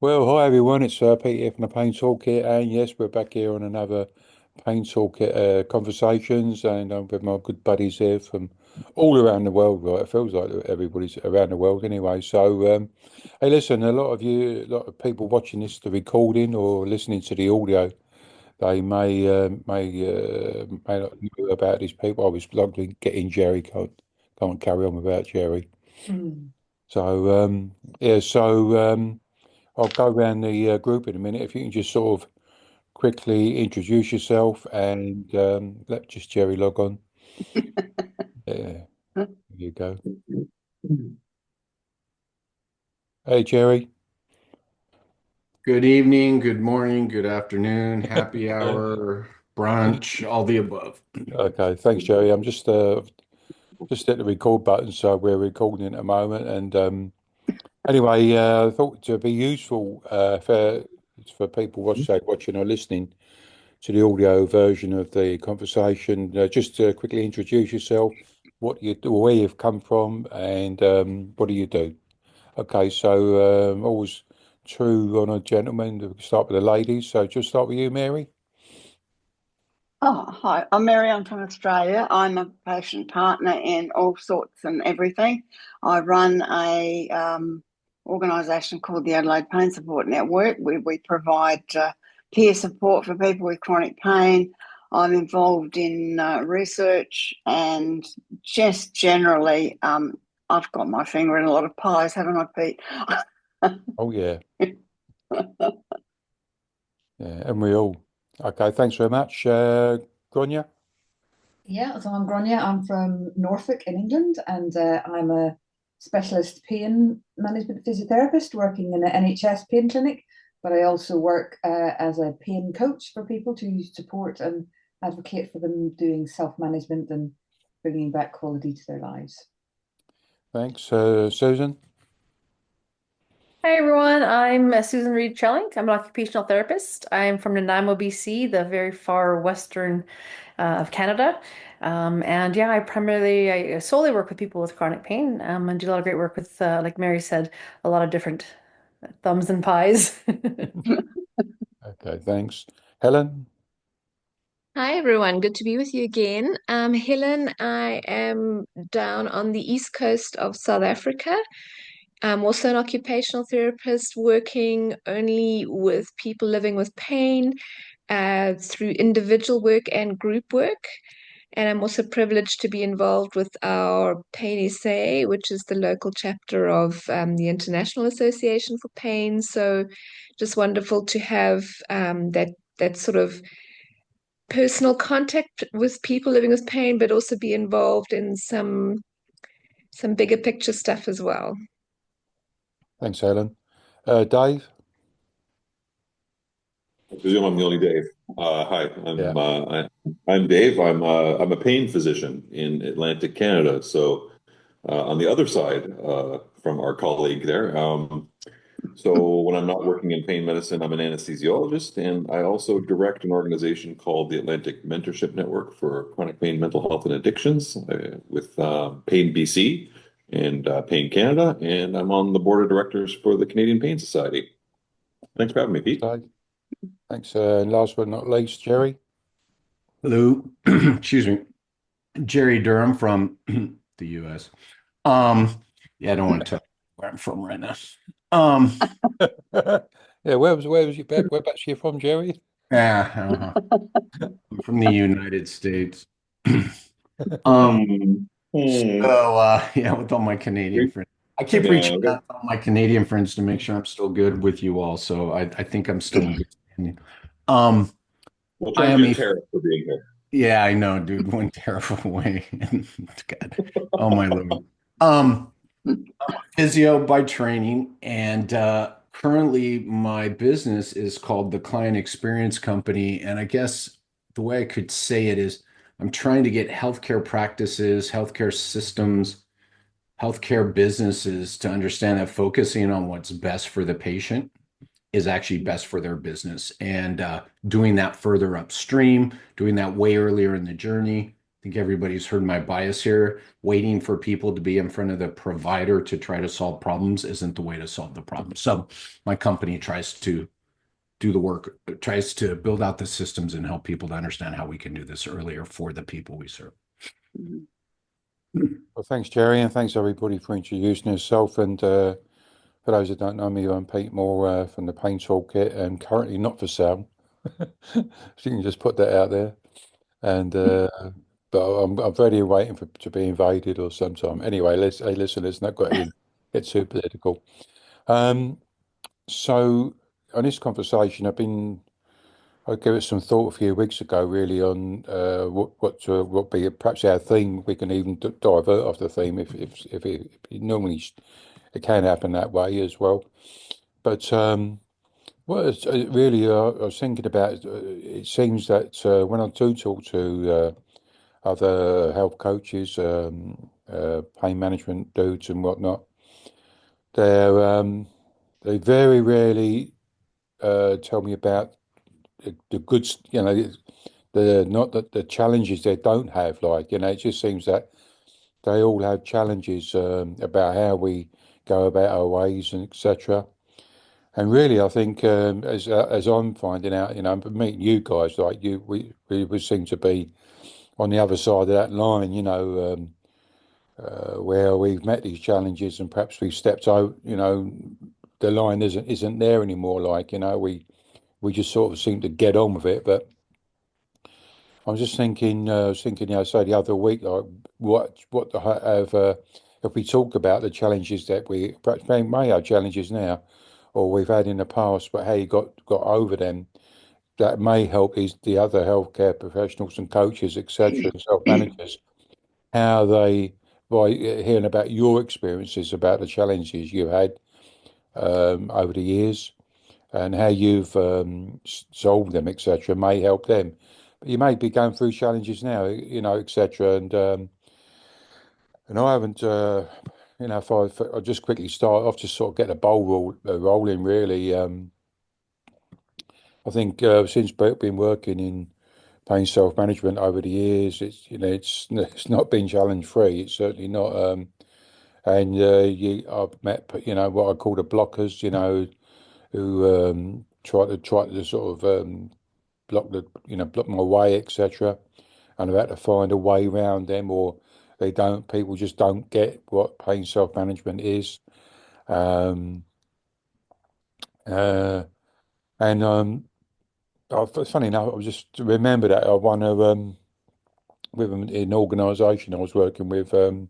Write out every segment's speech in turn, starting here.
Well, hi everyone, it's Pete here from the Pain Toolkit, and yes, we're back here on another Pain Toolkit conversations, and I'm with my good buddies here from all around the world. Right, it feels like everybody's around the world anyway. Hey, listen, a lot of people watching this, the recording or listening to the audio, they may not know about these people. I was struggling getting Jerry. Can't carry on without Jerry. Mm. So yeah, so. I'll go around the group in a minute. If you can just sort of quickly introduce yourself and let just Jerry log on. There you go. Hey, Jerry. Good evening, good morning, good afternoon, happy hour, brunch, all the above. Okay, thanks, Jerry. I'm just at the record button, so we're recording at the moment. And anyway, I thought to be useful for people watching or listening to the audio version of the conversation. Just to quickly introduce yourself, what you do, where you've come from, and what do you do? Okay, so always true on a gentleman. We start with the ladies. So just start with you, Mary. Oh, hi. I'm Mary. I'm from Australia. I'm a patient partner in all sorts and everything. I run a organisation called the Adelaide Pain Support Network. We provide peer support for people with chronic pain. I'm involved in research and just generally, I've got my finger in a lot of pies, haven't I, Pete? Oh yeah, yeah, and we all. Okay, thanks very much, Grania. Yeah, so I'm Grainne. I'm from Norfolk in England, and I'm a specialist pain management physiotherapist working in an NHS pain clinic. But I also work as a pain coach for people to support and advocate for them doing self-management and bringing back quality to their lives. Thanks, Susan. Hi everyone, I'm Susan Reed Schellinck. I'm an occupational therapist. I'm from Nanaimo, BC, the very far western of Canada. And yeah, I solely work with people with chronic pain and do a lot of great work with, like Mary said, a lot of different thumbs and pies. Okay, thanks, Helen. Hi everyone, good to be with you again. Helen, I am down on the east coast of South Africa. I'm also an occupational therapist working only with people living with pain through individual work and group work. And I'm also privileged to be involved with our Pain SA, which is the local chapter of the International Association for Pain. So just wonderful to have that sort of personal contact with people living with pain, but also be involved in some bigger picture stuff as well. Thanks, Helen. Dave. I presume I'm the only Dave. Hi, Yeah. I'm Dave. I'm a pain physician in Atlantic Canada. So on the other side from our colleague there. So when I'm not working in pain medicine, I'm an anesthesiologist, and I also direct an organization called the Atlantic Mentorship Network for Chronic Pain, Mental Health, and Addictions with Pain BC and Pain Canada, and I'm on the board of directors for the Canadian Pain Society. Thanks for having me, Pete. Dave. Thanks. And last but not least, Jerry. Hello, excuse me, Jerry Durham from the US. Um, yeah, I don't want to tell where I'm from right now. Um, Yeah, where was you back? Whereabouts you from, Jerry? yeah, I'm from the United States. Hmm. Hmm. Yeah, with all my Canadian friends. I keep reaching Yeah. out to all my Canadian friends to make sure I'm still good with you all. So I think I'm still in good standing. Um, We'll I charge am you a a tariff for being here. Yeah, I know, dude. One terrible way. God. Oh my Lord. Um, Physio by training, and currently my business is called the Client Experience Company. And I guess the way I could say it is I'm trying to get healthcare practices, healthcare systems, healthcare businesses to understand that focusing on what's best for the patient is actually best for their business. And doing that further upstream, doing that way earlier in the journey, think everybody's heard my bias here. Waiting for people to be in front of the provider to try to solve problems isn't the way to solve the problem. So my company tries to do the work, tries to build out the systems and help people to understand how we can do this earlier for the people we serve. Well, thanks, Jerry, and thanks everybody for introducing yourself. And for those that don't know me, I'm Pete Moore from the Pain Toolkit, and currently not for sale. So you can just put that out there. And but I'm ready waiting for to be invaded or sometime. Anyway, listen, let's not get too political. So on this conversation, I gave it some thought a few weeks ago, really, on what be perhaps our theme. We can even divert off the theme if it normally it can happen that way as well. But what is, really I was thinking about, it seems that when I do talk to other health coaches, pain management dudes and whatnot, they're they very rarely tell me about the good, the not that the challenges they don't have. Like, it just seems that they all have challenges about how we go about our ways and etc. And really, I think as I'm finding out, meeting you guys, like you, we seem to be on the other side of that line, where we've met these challenges and perhaps we've stepped out, the line isn't there anymore. Like, we just sort of seem to get on with it. But I was just thinking, say the other week, like what have if we talk about the challenges that we perhaps may have challenges now, or we've had in the past, but how you got over them, that may help the other healthcare professionals and coaches, etc., and self-managers, how they, by hearing about your experiences about the challenges you had over the years and how you've solved them, etc., may help them. But you may be going through challenges now, etc. And I haven't, if I just quickly start off, just sort of get the ball rolling, really. I think since been working in pain self-management over the years, it's not been challenge free. It's certainly not. And I've met what I call the blockers, who try to sort of block my way, etc. And I've had to find a way around them, or people just don't get what pain self-management is. Um, uh, and funny enough, I just remember that I won a with an organisation I was working with when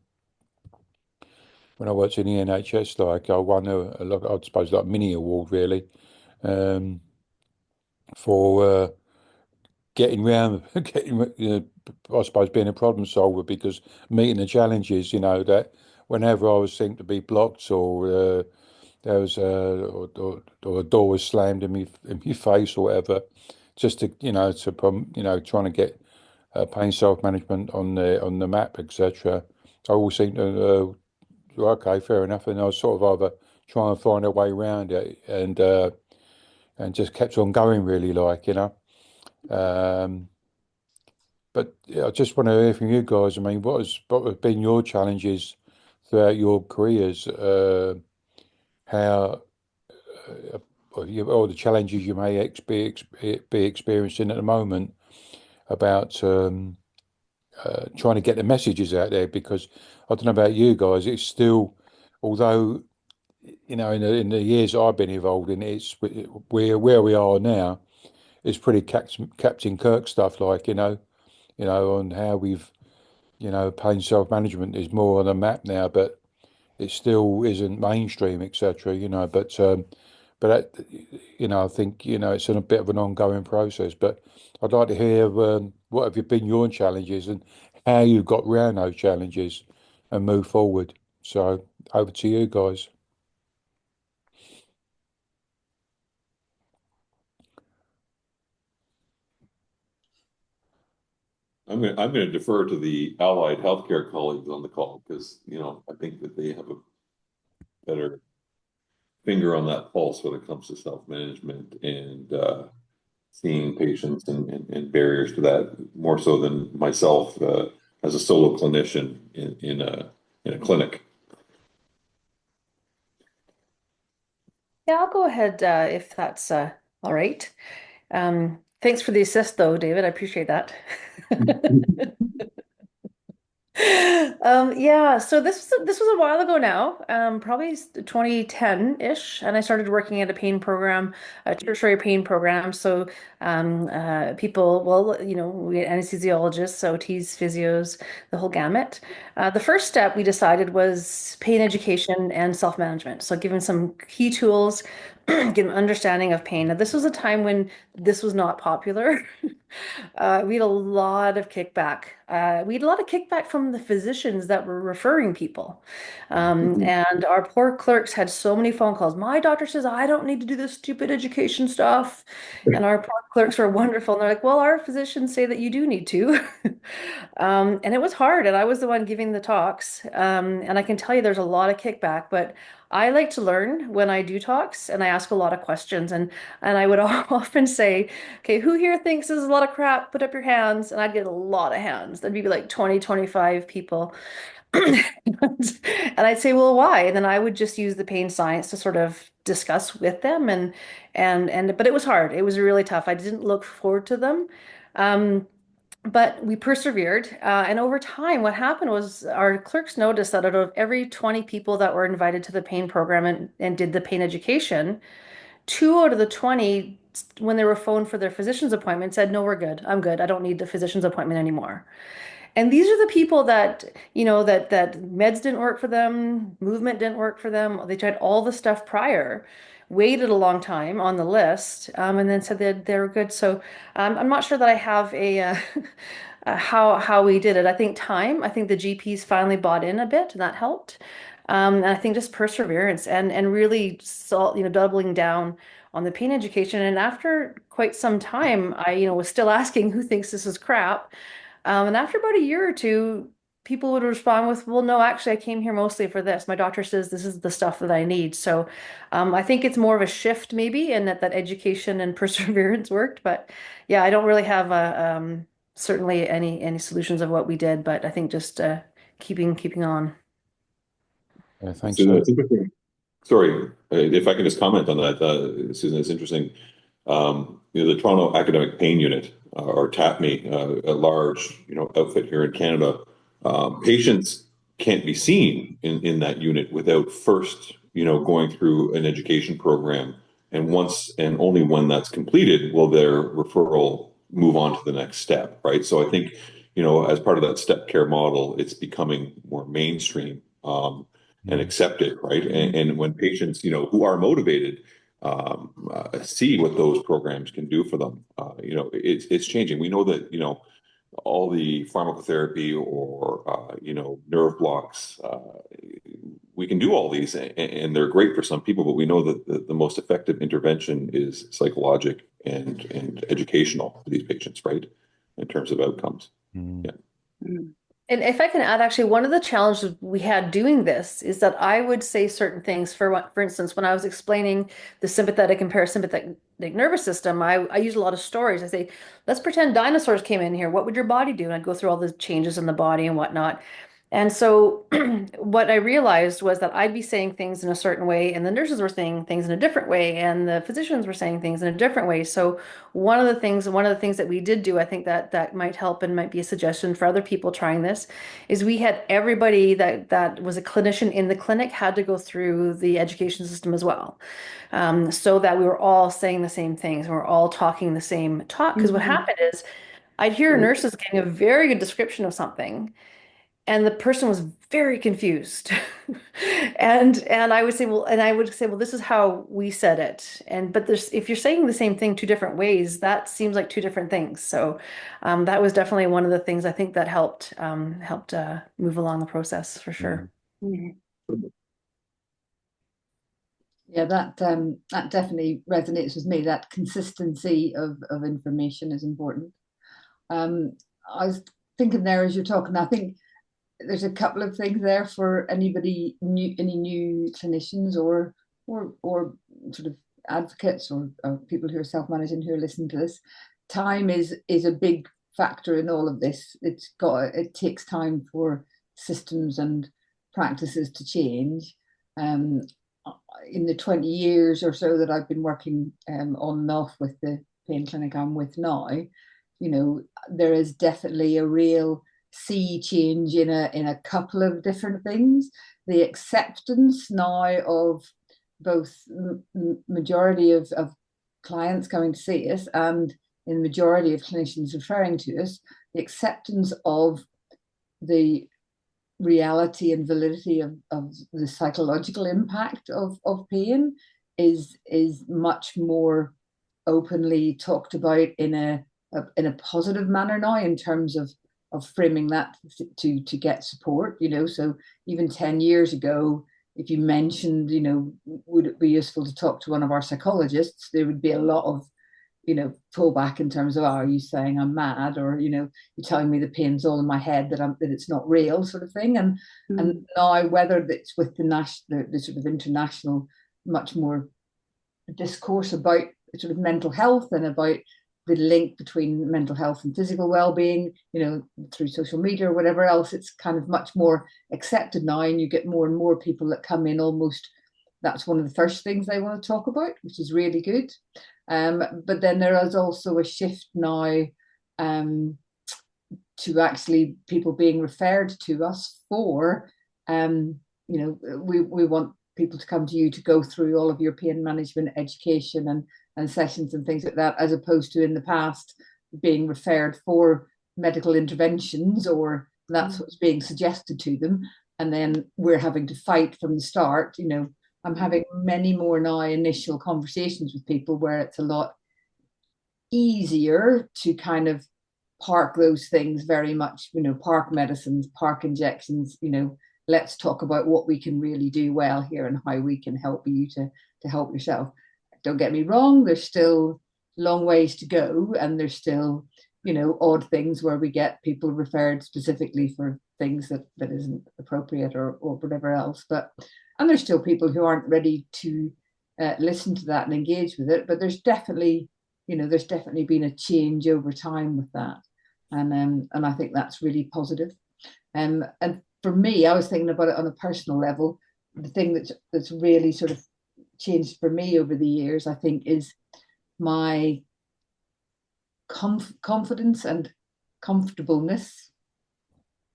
I worked in the NHS. Like, I won I suppose, like, mini award, really, for getting round, I suppose, being a problem solver, because meeting the challenges, that whenever I was seemed to be blocked, or there was or a door was slammed in me face or whatever, just to trying to get pain self management on the map, etc. I always seem to okay, fair enough, and I was sort of either trying to find a way around it, and just kept on going, really, like. Um, but yeah, I just want to hear from you guys. I mean, what have been your challenges throughout your careers? How or the challenges you may be experiencing at the moment about trying to get the messages out there? Because I don't know about you guys, it's still, although in the years I've been involved in it, it's where we are now. It's pretty Captain Kirk stuff, like, on how we've, pain self-management is more on the map now, but it still isn't mainstream, etc. But that, I think, it's a bit of an ongoing process. But I'd like to hear what have been your challenges and how you got around those challenges and move forward. So over to you guys. I'm going to defer to the allied healthcare colleagues on the call, because I think that they have a better finger on that pulse when it comes to self-management and seeing patients and barriers to that, more so than myself. as a solo clinician in a clinic. Yeah, I'll go ahead if that's all right. Thanks for the assist, though, David. I appreciate that. Yeah, so this was a while ago now, probably 2010-ish, and I started working at a pain program, a tertiary pain program. So people, well, we had anesthesiologists, OTs, physios, the whole gamut. The first step we decided was pain education and self-management. So giving some key tools, get an understanding of pain. Now, this was a time when this was not popular. We had a lot of kickback. We had a lot of kickback from the physicians that were referring people. And our poor clerks had so many phone calls. My doctor says I don't need to do this stupid education stuff. And our poor clerks were wonderful. And they're like, well, our physicians say that you do need to. And it was hard. And I was the one giving the talks. And I can tell you there's a lot of kickback, but I like to learn when I do talks and I ask a lot of questions. And I would often say, okay, who here thinks this is a lot of crap? Put up your hands. And I'd get a lot of hands. There'd be like 20, 25 people. And I'd say, well, why? And then I would just use the pain science to sort of discuss with them but it was hard. It was really tough. I didn't look forward to them. But we persevered. And over time, what happened was our clerks noticed that out of every 20 people that were invited to the pain program and did the pain education, 2 out of the 20, when they were phoned for their physician's appointment, said, no, we're good. I'm good. I don't need the physician's appointment anymore. And these are the people that, that meds didn't work for them, movement didn't work for them. They tried all the stuff prior, waited a long time on the list, and then said that they were good. So I'm not sure that I have how we did it. I think the GPs finally bought in a bit, and that helped. And I think just perseverance and really doubling down on the pain education. And after quite some time, I was still asking who thinks this is crap. And after about a year or two, people would respond with, well, no, actually, I came here mostly for this. My doctor says this is the stuff that I need. So I think it's more of a shift maybe, and that education and perseverance worked. But yeah, I don't really have certainly any solutions of what we did, but I think just keeping on. Yeah, thanks. So that's interesting. Sorry, if I can just comment on that, Susan, it's interesting. The Toronto Academic Pain Unit, or TAPME, a large, outfit here in Canada. Patients can't be seen in that unit without first, going through an education program. And once and only when that's completed will their referral move on to the next step, right? So I think, as part of that step care model, it's becoming more mainstream and accepted, right? And when patients, who are motivated, see what those programs can do for them, it's changing. We know that, all the pharmacotherapy or, nerve blocks, we can do all these and they're great for some people, but we know that the most effective intervention is psychologic and educational for these patients, right? In terms of outcomes. Yeah. And if I can add, actually, one of the challenges we had doing this is that I would say certain things. For instance, when I was explaining the sympathetic and parasympathetic nervous system, I use a lot of stories. I say, let's pretend dinosaurs came in here. What would your body do? And I'd go through all the changes in the body and whatnot. And so what I realized was that I'd be saying things in a certain way, and the nurses were saying things in a different way, and the physicians were saying things in a different way. So one of the things that we did do, I think that might help and might be a suggestion for other people trying this, is we had everybody that was a clinician in the clinic had to go through the education system as well, so that we were all saying the same things, and we're all talking the same talk. Because what happened is I'd hear nurses getting a very good description of something, and the person was very confused. and I would say, well, this is how we said it. But if you're saying the same thing 2 different ways, that seems like 2 different things. So that was definitely one of the things I think that helped move along the process for sure. Yeah, that definitely resonates with me. That consistency of information is important. I was thinking there as you're talking, I think there's a couple of things there for any new clinicians or sort of advocates or people who are self-managing who are listening to this. Time is a big factor in all of this. It takes time for systems and practices to change. In the 20 years or so that I've been working on and off with the pain clinic I'm with now, there is definitely a real sea change in a couple of different things. The acceptance now of both majority of clients coming to see us and in the majority of clinicians referring to us, the acceptance of the reality and validity of the psychological impact of pain is much more openly talked about in a positive manner now, in terms of framing that to get support. So even 10 years ago, if you mentioned, would it be useful to talk to one of our psychologists, there would be a lot of pullback in terms of, are you saying I'm mad, or you're telling me the pain's all in my head, that it's not real, sort of thing. And now, whether it's with the sort of international, much more discourse about sort of mental health and about the link between mental health and physical well-being, through social media or whatever else, it's kind of much more accepted now, and you get more and more people that come in almost, that's one of the first things they want to talk about, which is really good. But then there is also a shift now to actually people being referred to us for, we want people to come to you to go through all of your pain management education and sessions and things like that, as opposed to in the past being referred for medical interventions, or that's what's being suggested to them. And then we're having to fight from the start. I'm having many more now initial conversations with people where it's a lot easier to kind of park those things very much, park medicines, park injections, let's talk about what we can really do well here and how we can help you to help yourself. Don't get me wrong, there's still long ways to go, and there's still, odd things where we get people referred specifically for things that isn't appropriate or whatever else. And there's still people who aren't ready to listen to that and engage with it. But there's definitely been a change over time with that. And I think that's really positive. And for me, I was thinking about it on a personal level. The thing that's really sort of changed for me over the years, I think, is my confidence and comfortableness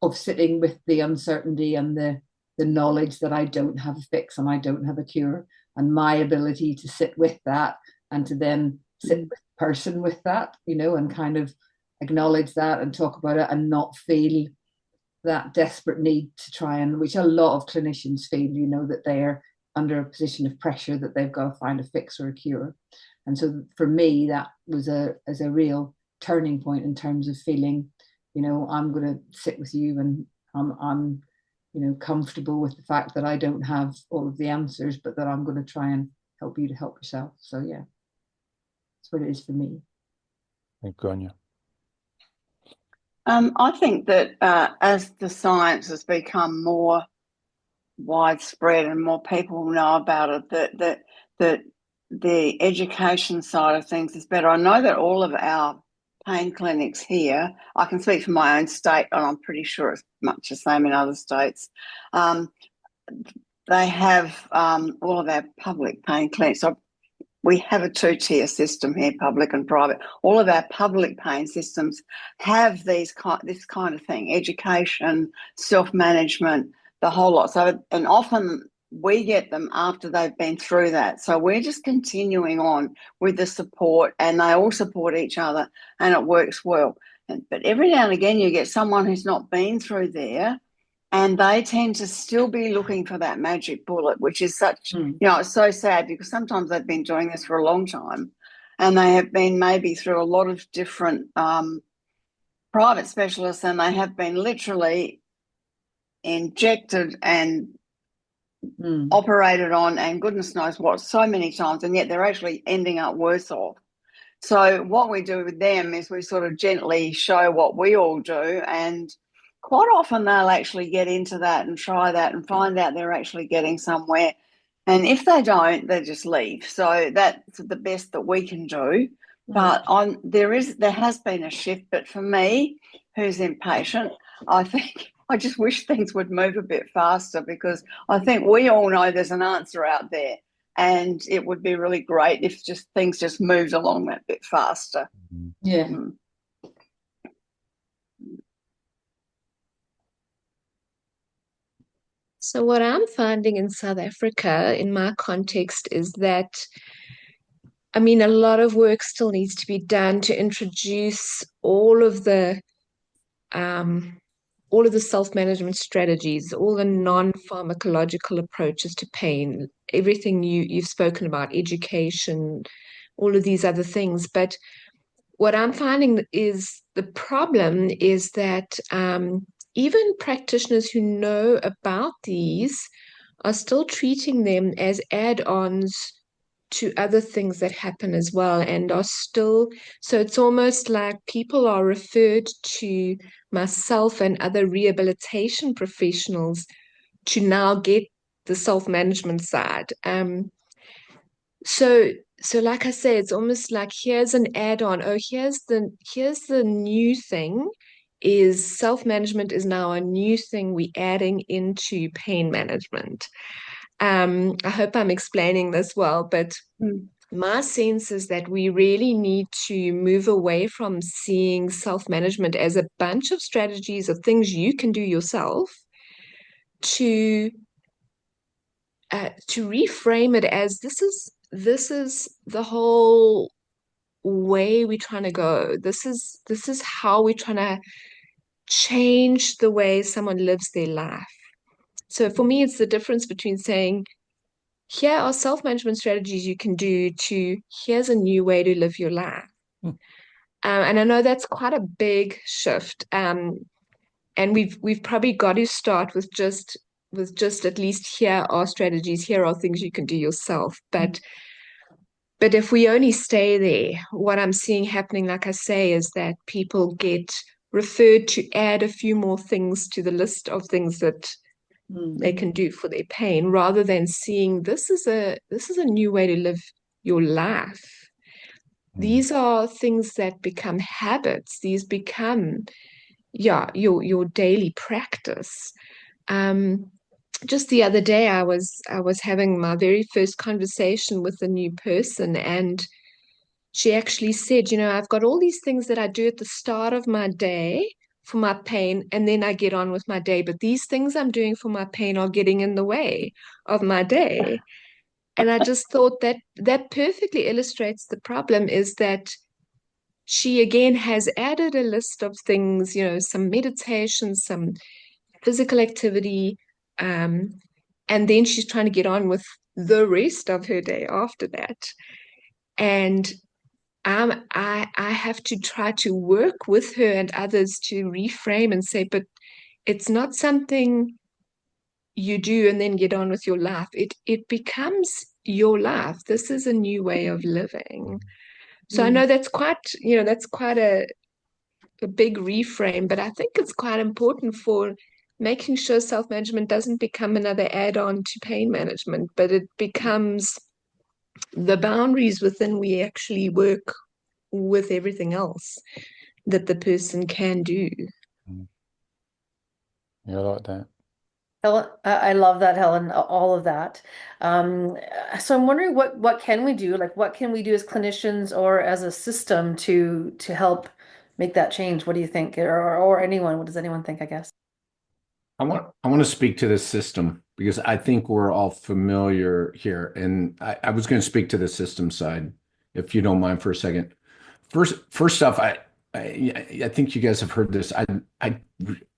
of sitting with the uncertainty and the knowledge that I don't have a fix and I don't have a cure, and my ability to sit with that and to then sit with the person with that, and kind of acknowledge that and talk about it, and not feel that desperate need to try, and which a lot of clinicians feel, that they're under a position of pressure, that they've got to find a fix or a cure. And so for me, that was a real turning point in terms of feeling, I'm going to sit with you, and I'm comfortable with the fact that I don't have all of the answers, but that I'm going to try and help you to help yourself. So yeah, that's what it is for me. Thank you, Grainne. I think that as the science has become more widespread and more people know about it, that the education side of things is better. I know that all of our pain clinics here, I can speak for my own state, and I'm pretty sure it's much the same in other states. They have all of our public pain clinics. So we have a two-tier system here, public and private. All of our public pain systems have this kind of thing: education, self-management, the whole lot. So, and often we get them after they've been through that. So we're just continuing on with the support, and they all support each other, and it works well. But every now and again you get someone who's not been through there, and they tend to still be looking for that magic bullet, which is such, it's so sad, because sometimes they've been doing this for a long time, and they have been maybe through a lot of different private specialists, and they have been literally injected and operated on, and goodness knows what, so many times, and yet they're actually ending up worse off. So what we do with them is we sort of gently show what we all do, and quite often they'll actually get into that and try that and find out they're actually getting somewhere. And if they don't, they just leave. So that's the best that we can do. But there has been a shift. But for me, who's impatient, I think I just wish things would move a bit faster, because I think we all know there's an answer out there, and it would be really great if things just moved along that bit faster. Yeah. So what I'm finding in South Africa, in my context, is that, I mean, a lot of work still needs to be done to introduce all of the self-management strategies, all the non-pharmacological approaches to pain, everything you've spoken about, education, all of these other things. But what I'm finding is the problem is that even practitioners who know about these are still treating them as add-ons to other things that happen as well, and are still, so it's almost like people are referred to myself and other rehabilitation professionals to now get the self-management side. So like I say, it's almost like here's an add-on. Oh, here's the new thing, is self-management is now a new thing we're adding into pain management. I hope I'm explaining this well, but my sense is that we really need to move away from seeing self-management as a bunch of strategies of things you can do yourself, to reframe it as this is the whole way we're trying to go. This is how we're trying to change the way someone lives their life. So for me, it's the difference between saying, here are self-management strategies you can do, to here's a new way to live your life. And I know that's quite a big shift. And we've probably got to start with just at least, here are strategies, here are things you can do yourself. But if we only stay there, what I'm seeing happening, like I say, is that people get referred to add a few more things to the list of things that they can do for their pain, rather than seeing this is a new way to live your life. These are things that become habits. These become, your daily practice. Just the other day, I was having my very first conversation with a new person, and she actually said, I've got all these things that I do at the start of my day for my pain, and then I get on with my day. But these things I'm doing for my pain are getting in the way of my day. And I just thought that perfectly illustrates the problem, is that she again has added a list of things, some meditation, some physical activity, and then she's trying to get on with the rest of her day after that. And I have to try to work with her and others to reframe and say, but it's not something you do and then get on with your life. It becomes your life. This is a new way of living. So I know that's quite a big reframe, but I think it's quite important for making sure self-management doesn't become another add-on to pain management, but it becomes the boundaries within we actually work with everything else that the person can do. Yeah, I like that. Helen, I love that, Helen, all of that. So I'm wondering what can we do? Like, what can we do as clinicians or as a system to help make that change? What do you think? Or anyone, what does anyone think, I guess? I want to speak to this system, because I think we're all familiar here. And I was going to speak to the system side, if you don't mind for a second. First off, I think you guys have heard this.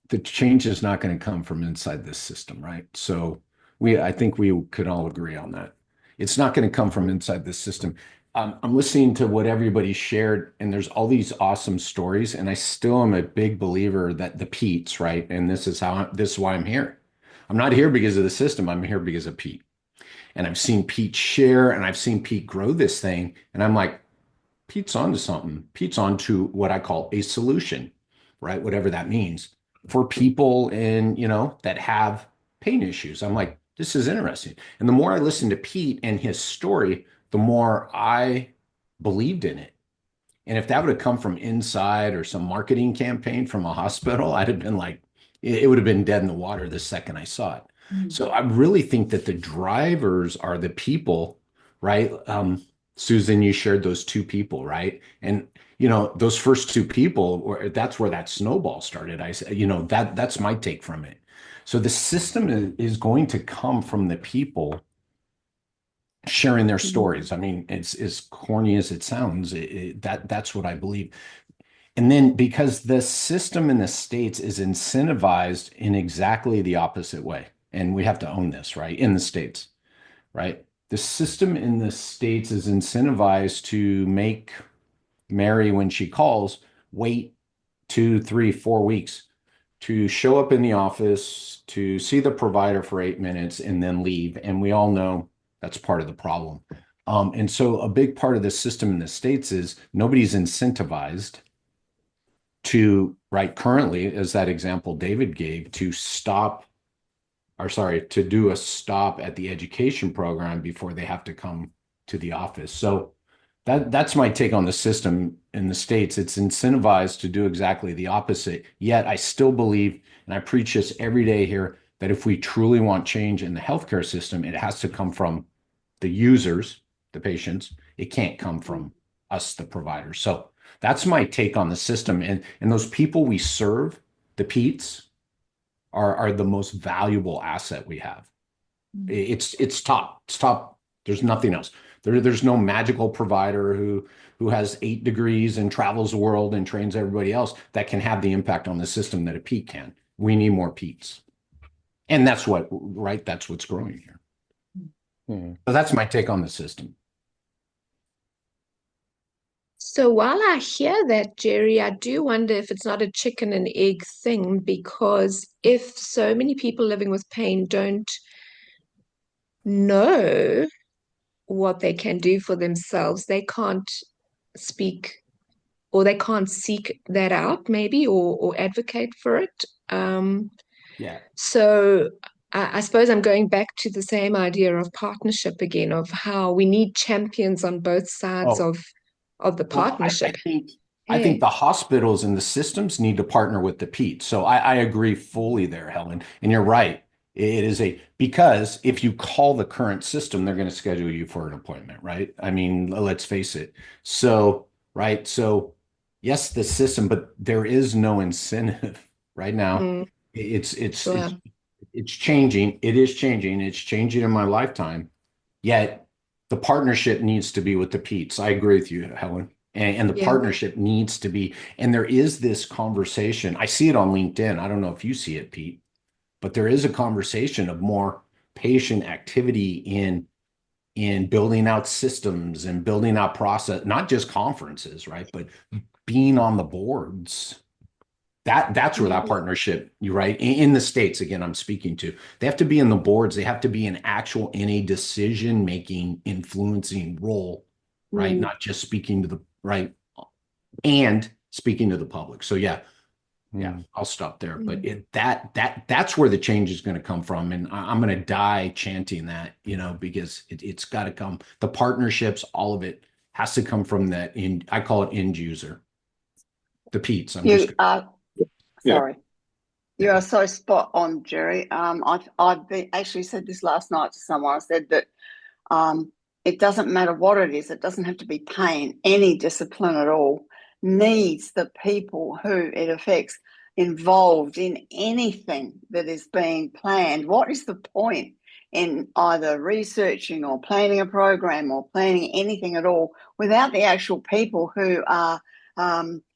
The change is not going to come from inside this system, right? So I think we could all agree on that. It's not going to come from inside this system. I'm listening to what everybody shared, and there's all these awesome stories, and I still am a big believer that the Pete's, right? And this is why I'm here. I'm not here because of the system. I'm here because of Pete. And I've seen Pete share, and I've seen Pete grow this thing, and I'm like, Pete's onto something. Pete's onto what I call a solution, right? Whatever that means, for people that have pain issues. I'm like, this is interesting. And the more I listened to Pete and his story, the more I believed in it. And if that would have come from inside or some marketing campaign from a hospital, I'd have been like, it would have been dead in the water the second I saw it. So I really think that the drivers are the people, right? Susan, you shared those two people, right? And those first two people, that's where that snowball started. I said, that's my take from it. So the system is going to come from the people sharing their stories. I mean, it's as corny as it sounds. That's what I believe. And then because the system in the States is incentivized in exactly the opposite way, and we have to own this, right? In the States, right? The system in the States is incentivized to make Mary, when she calls, wait 2, 3, 4 weeks to show up in the office, to see the provider for 8 minutes and then leave. And we all know that's part of the problem. And so a big part of the system in the States is nobody's incentivized to, right, currently, as that example David gave, to do a stop at the education program before they have to come to the office. So that's my take on the system in the States. It's incentivized to do exactly the opposite. Yet I still believe, and I preach this every day here, that if we truly want change in the healthcare system, it has to come from the users, the patients. It can't come from us, the providers. So that's my take on the system. And those people we serve, the Pete's, are the most valuable asset we have. It's top. It's top. There's nothing else. There's no magical provider who has 8 degrees and travels the world and trains everybody else that can have the impact on the system that a Pete can. We need more Pete's. And that's what's growing here. So that's my take on the system. So while I hear that, Jerry, I do wonder if it's not a chicken and egg thing, because if so many people living with pain don't know what they can do for themselves, they can't speak, or they can't seek that out maybe, or advocate for it. So I suppose I'm going back to the same idea of partnership again, of how we need champions on both sides of the partnership. I think the hospitals and the systems need to partner with the Pete. So I agree fully there, Helen. And you're right. It is because if you call the current system, they're going to schedule you for an appointment, right? I mean, let's face it. So, right. So yes, the system, but there is no incentive right now. It's changing. It is changing. It's changing in my lifetime. Yet the partnership needs to be with the Pete's. I agree with you, Helen. And the partnership needs to be, and there is this conversation. I see it on LinkedIn. I don't know if you see it, Pete, but there is a conversation of more patient activity in building out systems and building out process, not just conferences, right? But being on the boards. That's where that partnership, you're right. In the States, again, I'm speaking to, they have to be in the boards. They have to be in a decision-making, influencing role, right? Not just speaking to the right and speaking to the public. So yeah, I'll stop there. But that's where the change is going to come from. And I'm going to die chanting that, because it's got to come. The partnerships, all of it has to come from that. I call it end user, the Pete's. Sorry. You are so spot on, Jerry. I've actually said this last night to someone. I said that it doesn't matter what it is. It doesn't have to be pain. Any discipline at all needs the people who it affects involved in anything that is being planned. What is the point in either researching or planning a program or planning anything at all without the actual people who are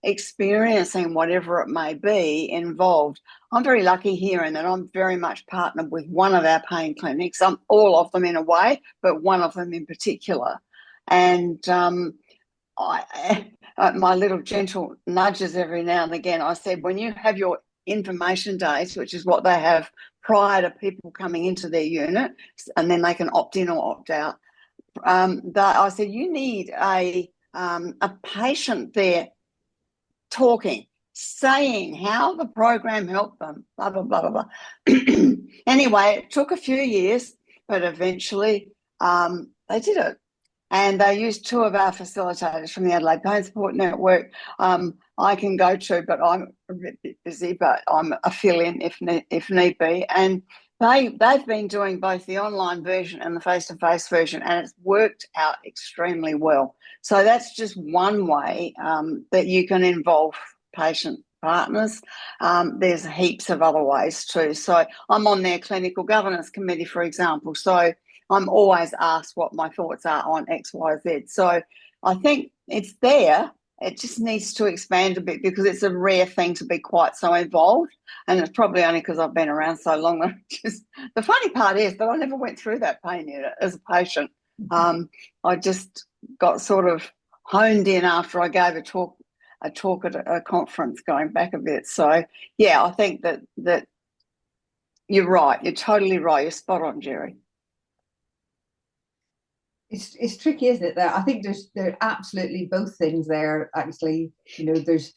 experiencing whatever it may be involved? I'm very lucky here in that I'm very much partnered with one of our pain clinics, all of them in a way, but one of them in particular. And my little gentle nudges every now and again, I said, when you have your information days, which is what they have prior to people coming into their unit, and then they can opt in or opt out, I said, you need a patient there talking, saying how the program helped them, blah, blah, blah, blah, blah. Anyway, it took a few years, but eventually they did it. and they use two of our facilitators from the Adelaide Pain Support Network. I can go to, but I'm a bit busy, but I'm a fill-in if need be. And they've been doing both the online version and the face-to-face version, and it's worked out extremely well. So that's just one way that you can involve patient partners. There's heaps of other ways too. So I'm on their clinical governance committee, for example. So I'm always asked what my thoughts are on X, Y, Z. So I think it's there. It just needs to expand a bit because it's a rare thing to be quite so involved. And it's probably only because I've been around so long. The funny part is that I never went through that pain unit as a patient. I just got sort of honed in after I gave a talk at a conference going back a bit. So, yeah, I think that you're right. You're totally right. You're spot on, Jerry. It's tricky, isn't it? That I think there are absolutely both things there. Actually, there's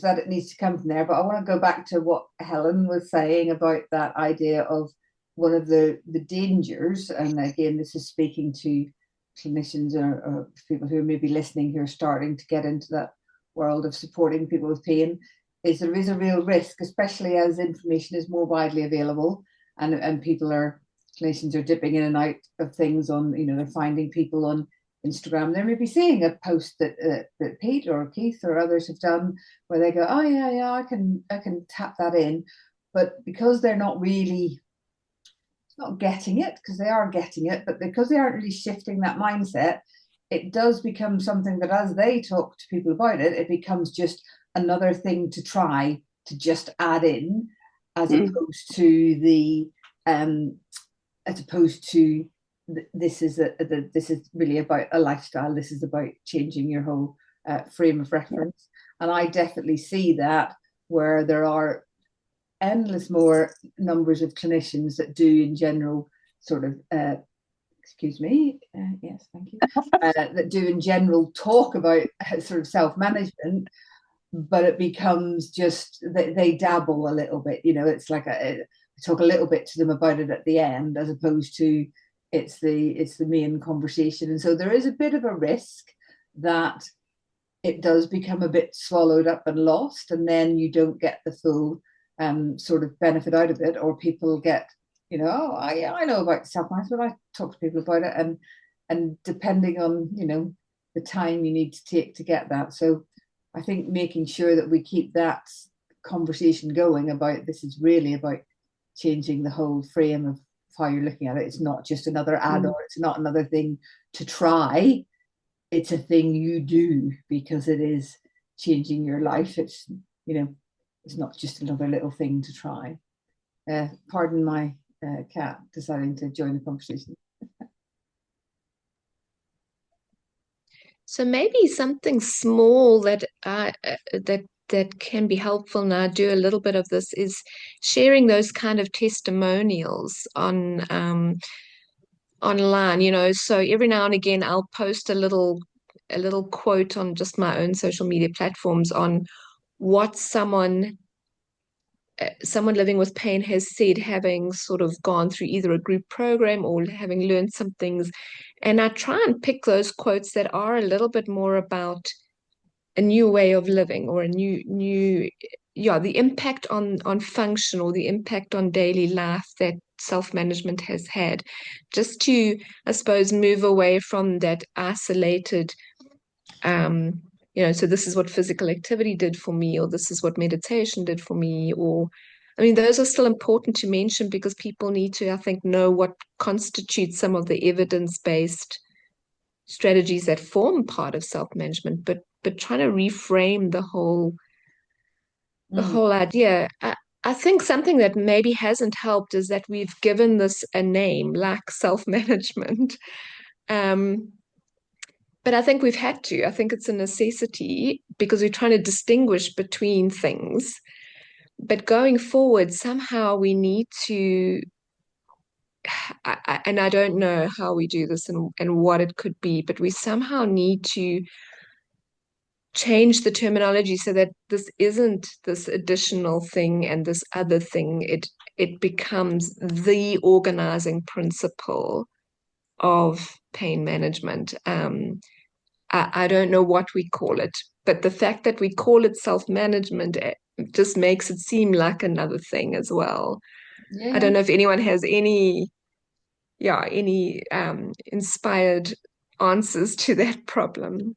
that it needs to come from there. But I want to go back to what Helen was saying about that idea of one of the dangers. And again, this is speaking to clinicians or people who are maybe listening who are starting to get into that world of supporting people with pain. Is there is a real risk, especially as information is more widely available and clinicians are dipping in and out of things on, they're finding people on Instagram. They may be seeing a post that Pete or Keith or others have done where they go, oh yeah, I can tap that in. But because they're not getting it, because they are getting it, but because they aren't really shifting that mindset, it does become something that as they talk to people about it, it becomes just another thing to try to just add in, as opposed to this is really about a lifestyle. This is about changing your whole frame of reference. And I definitely see that where there are endless more numbers of clinicians that do in general sort of yes, thank you, that do in general talk about sort of self-management, but it becomes just they dabble a little bit. It's like talk a little bit to them about it at the end, as opposed to it's the main conversation. And so there is a bit of a risk that it does become a bit swallowed up and lost, and then you don't get the full sort of benefit out of it, or people get, I know about self-management, I talk to people about it, and depending on, the time you need to take to get that. So I think making sure that we keep that conversation going about this is really about changing the whole frame of how you're looking at it. It's not just another add-on. It's not another thing to try. It's a thing you do because it is changing your life. It's, it's not just another little thing to try. Pardon my cat deciding to join the conversation. So maybe something small that can be helpful, and I do a little bit of this, is sharing those kind of testimonials on online. So every now and again I'll post a little quote on just my own social media platforms on what someone living with pain has said, having sort of gone through either a group program or having learned some things. And I try and pick those quotes that are a little bit more about a new way of living, or a new the impact on function, or the impact on daily life that self-management has had, just to, I suppose, move away from that isolated so this is what physical activity did for me, or this is what meditation did for me, or those are still important to mention because people need to, I think, know what constitutes some of the evidence-based strategies that form part of self-management, but trying to reframe the whole idea. I think something that maybe hasn't helped is that we've given this a name, like self-management. But I think we've had to. I think it's a necessity because we're trying to distinguish between things. But going forward, somehow we need to, and I don't know how we do this and what it could be, but we somehow need to change the terminology so that this isn't this additional thing and this other thing. It becomes the organizing principle of pain management. I don't know what we call it, but the fact that we call it self-management just makes it seem like another thing as well. I don't know if anyone has any inspired answers to that problem.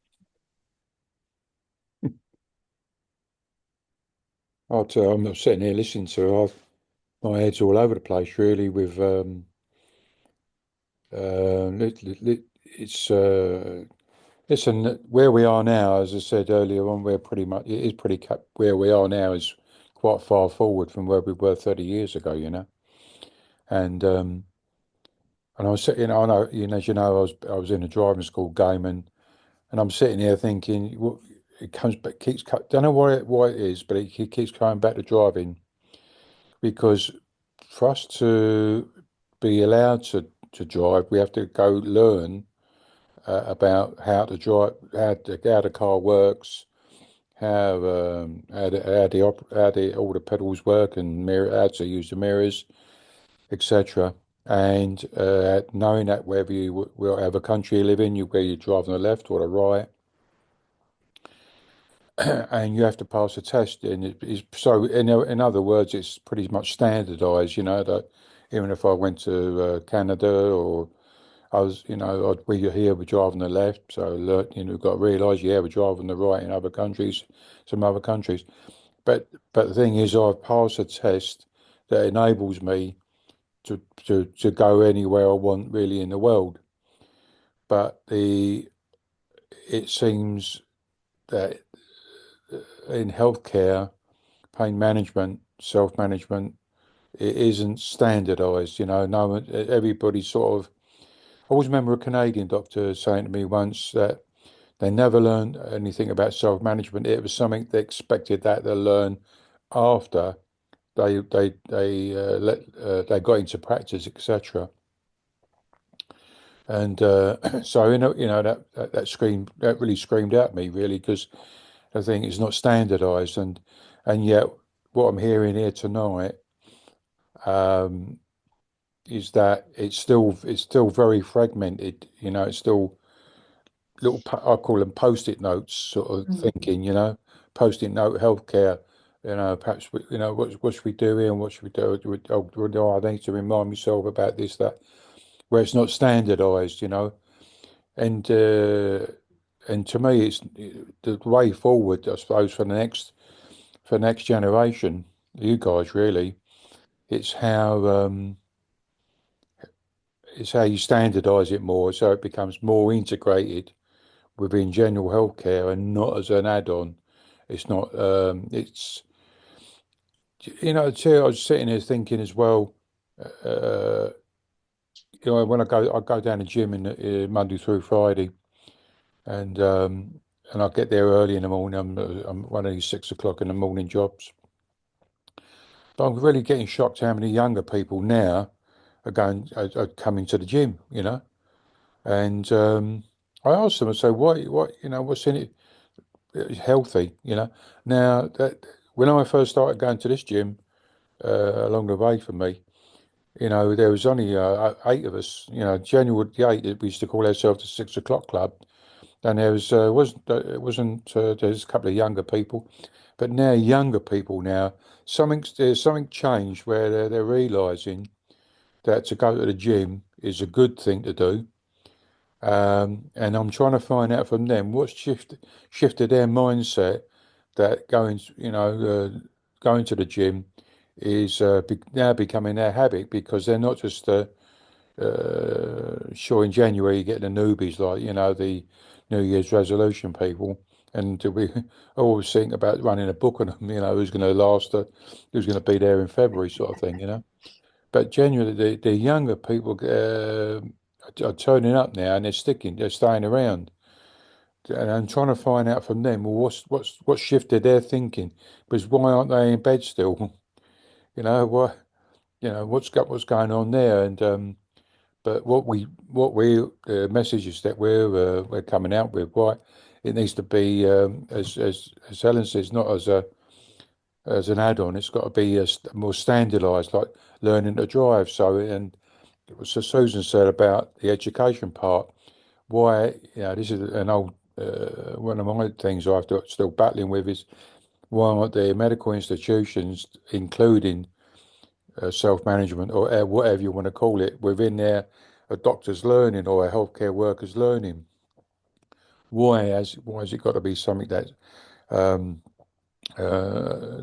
I'll tell you, I'm not sitting here listening to her. My head's all over the place, really, with it's listen, where we are now, as I said earlier on, we're pretty much, it is pretty, where we are now is quite far forward from where we were 30 years ago, you know. And I was sitting, I know, as you know, I was in a driving school game, and I'm sitting here thinking, well, it comes back, don't know why it is, but it keeps coming back to driving, because for us to be allowed to drive, we have to go learn about how to drive, how the car works, how all the pedals work, and how to use the mirrors, etc. And knowing that whether you will have a country you live in, where you drive on the left or the right, and you have to pass a test. And so, in other words, it's pretty much standardized. You know, that even if I went to Canada, or I was, we here we drive on the left, so we've got to realise, yeah, we drive on the right in other countries, some other countries. But the thing is, I've passed a test that enables me to go anywhere I want really in the world. But it seems that in healthcare, pain management, self-management, it isn't standardized, no one, everybody sort of, I always remember a Canadian doctor saying to me once that they never learned anything about self-management. It was something they expected that to learn after they got into practice, etc. And so that really screamed at me, really, because I think it's not standardized, and yet what I'm hearing here tonight is that it's still very fragmented. It's still little, I call them post-it notes, sort of thinking. Post-it note healthcare. Perhaps what should we do here, and what should we do? I need to remind myself about this, that, where it's not standardized. And to me, it's the way forward, I suppose, for next generation, you guys, really. It's how you standardise it more, so it becomes more integrated within general healthcare and not as an add-on. It's not. It's too, I was sitting here thinking as well. When I go down the gym in Monday through Friday, and I get there early in the morning. I'm one of these 6 o'clock in the morning jobs. But I'm really getting shocked how many younger people now are coming to the gym, And I asked them, I say, what's in it? It's healthy, Now that when I first started going to this gym, along the way for me, there was only 8 of us. January the 8th, we used to call ourselves the 6 o'clock club. And there was there's a couple of younger people, but now younger people there's something changed where they're realising that to go to the gym is a good thing to do. And I'm trying to find out from them what's shifted their mindset, that going to the gym is now becoming their habit, because they're not just sure in January you get the newbies, like the New Year's resolution people, and we always think about running a book on them, who's going to last, who's going to be there in February, sort of thing. But genuinely, the younger people are turning up now, and they're staying around, and I'm trying to find out from them, well, what's shifted their thinking, because why aren't they in bed still? What what's going on there, and but the messages that we're coming out with, why it needs to be, as Helen says, not as an add-on. It's got to be more standardised, like learning to drive. So, and so Susan said about the education part. why, this is an old, one of my things I'm still battling with is why aren't the medical institutions including self-management or whatever you want to call it within their a doctor's learning or a healthcare worker's learning? Why has it got to be something that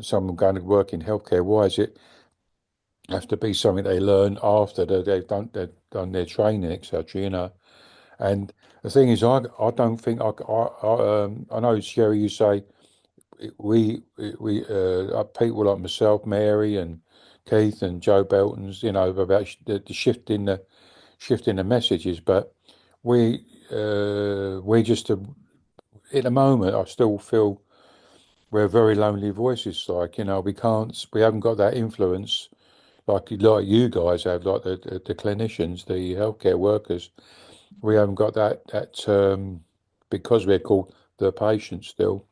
someone going to work in healthcare? Why does it have to be something they learn after they've done their training, etc. And the thing is, I don't think I know, Sherry, you say we people like myself, Mary, and Keith and Joe Belton's, about the shift in the messages, but we just at the moment I still feel we're very lonely voices. Like we haven't got that influence like you guys have, like the clinicians, the healthcare workers. We haven't got that because we're called the patient still.